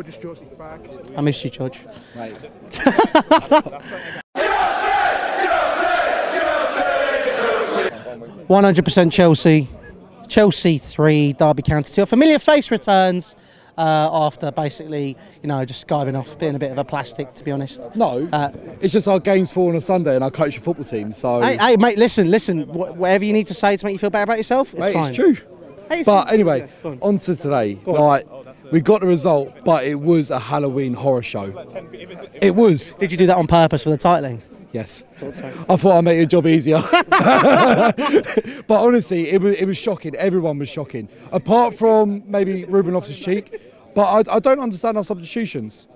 gorgeous Chelsea back. I miss you, George. Mate. 100% Chelsea. Chelsea 3, Derby County 2. A familiar face returns after basically, you know, just skiving off, being a bit of a plastic, to be honest. No, it's just our games fall on a Sunday and I coach a football team, so... Hey, mate, listen. Whatever you need to say to make you feel better about yourself, it's fine. It's true. Hey, but anyway, on to today. Like, we got the result, but it was a Halloween horror show. It was. Did you do that on purpose for the titling? Yes. I thought I'd make your job easier. But honestly, it was shocking. Everyone was shocking. Apart from maybe Ruben Loftus-Cheek. But I don't understand our substitutions.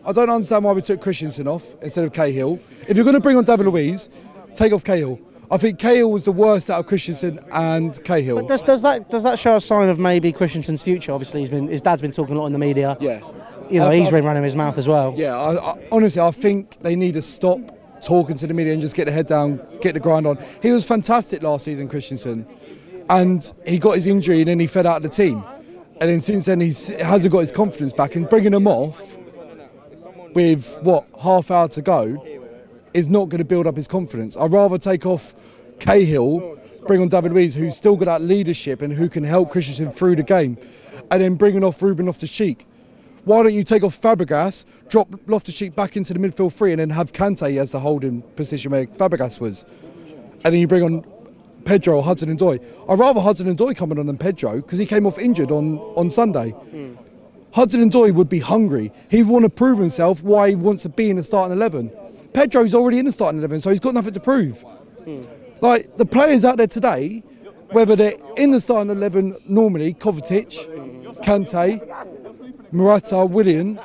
I don't understand why we took Christensen off instead of Cahill. If you're going to bring on David Luiz, take off Cahill. I think Cahill was the worst out of Christensen and Cahill. But does that show a sign of maybe Christensen's future? Obviously, his dad's been talking a lot in the media. Yeah. You know, he's been running his mouth as well. Yeah, honestly, I think they need to stop talking to the media and just get the head down, get the grind on. He was fantastic last season, Christensen, and he got his injury and then he fed out of the team. And then since then, he hasn't got his confidence back. And bringing him off with, what, half hour to go is not going to build up his confidence. I'd rather take off Cahill, bring on David Luiz, who's still got that leadership and who can help Christensen through the game, and then bringing off Ruben Loftus-Cheek. Why don't you take off Fabregas, drop Loftus-Cheek back into the midfield three, and then have Kante as the holding position where Fabregas was? And then you bring on Pedro or Hudson-Odoi. I'd rather Hudson-Odoi coming on than Pedro because he came off injured on Sunday. Hudson-Odoi would be hungry. He would want to prove himself why he wants to be in the starting 11. Pedro's already in the starting 11, so he's got nothing to prove. Like, the players out there today, whether they're in the starting 11 normally, Kovacic, Kante, Morata, Willian,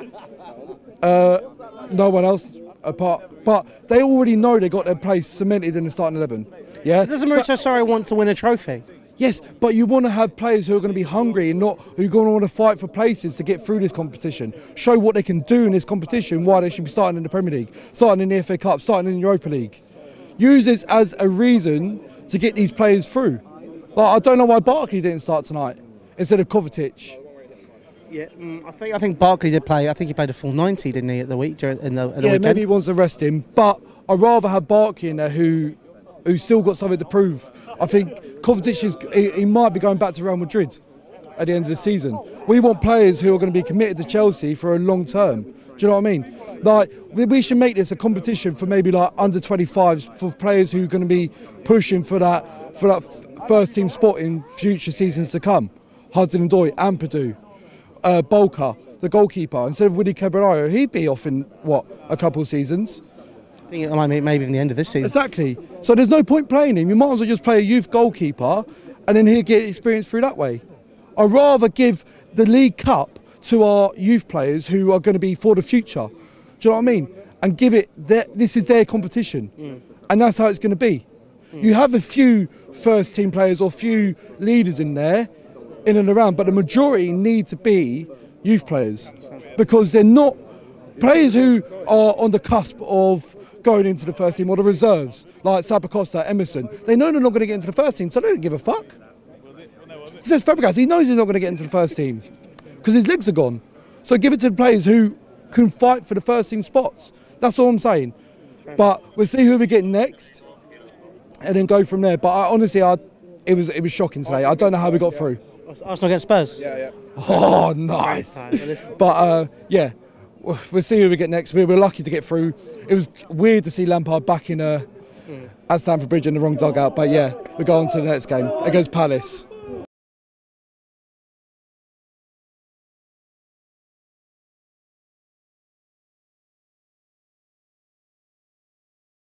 no one else apart, but they already know they got their place cemented in the starting 11. Yeah. Doesn't Maurizio Sarri want to win a trophy? Yes, but you want to have players who are going to be hungry and not who are going to want to fight for places to get through this competition. Show what they can do in this competition, why they should be starting in the Premier League, starting in the FA Cup, starting in the Europa League. Use this as a reason to get these players through. Like, I don't know why Barkley didn't start tonight instead of Kovacic. Yeah, I think Barkley did play. I think he played a full 90, didn't he, at the week in the yeah, weekend? Maybe he wants to rest him, but I'd rather have Barkley in there who's still got something to prove. I think Kovacic he might be going back to Real Madrid at the end of the season. We want players who are going to be committed to Chelsea for a long term. Do you know what I mean? Like, we should make this a competition for maybe like under 25s for players who are going to be pushing for that first team spot in future seasons to come. Hudson-Odoi, Ampadu, Bolka, the goalkeeper. Instead of Willy Caballero, he'd be off in what, a couple of seasons. I think it might be maybe even the end of this season. Exactly. So there's no point playing him. You might as well just play a youth goalkeeper and then he'll get experience through that way. I'd rather give the League Cup to our youth players who are going to be for the future. Do you know what I mean? And give it, this is their competition. And that's how it's going to be. You have a few first team players or few leaders in there, in and around, but the majority need to be youth players because they're not players who are on the cusp of going into the first team or the reserves, like Sabacosta, Emerson. They know they're not going to get into the first team, so they don't give a fuck. Says Fabregas, he knows he's not going to get into the first team because his legs are gone. So give it to the players who can fight for the first team spots. That's all I'm saying. But we'll see who we get next and then go from there. But honestly, it was shocking today. I don't know how we got through. Arsenal against Spurs? Yeah. Oh, nice. But yeah, we'll see who we get next. We were lucky to get through. It was weird to see Lampard back in at Stamford Bridge in the wrong dugout. But yeah, we go on to the next game against Palace.